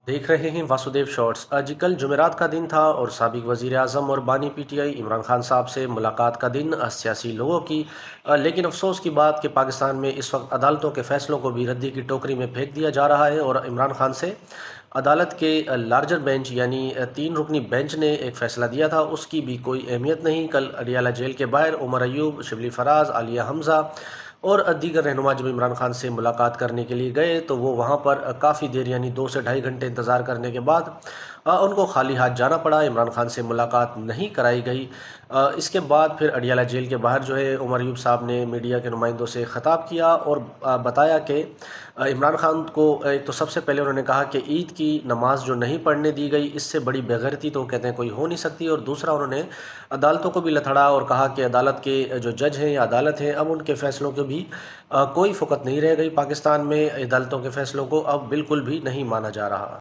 देख रहे हैं वासुदेव शॉर्ट्स। आज कल जुमेरात का दिन था और साबिक वजीर आज़म और बानी पीटीआई इमरान खान साहब से मुलाकात का दिन सियासी लोगों की। लेकिन अफसोस की बात कि पाकिस्तान में इस वक्त अदालतों के फैसलों को भी रद्दी की टोकरी में फेंक दिया जा रहा है और इमरान खान से अदालत के लार्जर बेंच यानी 3 रुकनी बेंच ने एक फ़ैसला दिया था, उसकी भी कोई अहमियत नहीं। कल अडियाला जेल के बाहर उमर अयूब, शिबली फराज, आलिया हमज़ा और दीगर रहनुमा जब इमरान खान से मुलाकात करने के लिए गए तो वो वहाँ पर काफ़ी देर यानी 2 से ढाई घंटे इंतज़ार करने के बाद उनको खाली हाथ जाना पड़ा। इमरान खान से मुलाकात नहीं कराई गई। इसके बाद फिर अडियाला जेल के बाहर जो है उमर अयूब साहब ने मीडिया के नुमाइंदों से ख़िताब किया और बताया कि इमरान खान को एक तो सबसे पहले उन्होंने कहा कि ईद की नमाज जो नहीं पढ़ने दी गई, इससे बड़ी बेगैरती तो कहते हैं कोई हो नहीं सकती। और दूसरा उन्होंने अदालतों को भी लथड़ा और कहा कि अदालत के जो जज हैं या अदालत हैं, अब उनके फ़ैसलों के भी कोई फ़ुकत नहीं रह गई। पाकिस्तान में अदालतों के फ़ैसलों को अब बिल्कुल भी नहीं माना जा रहा।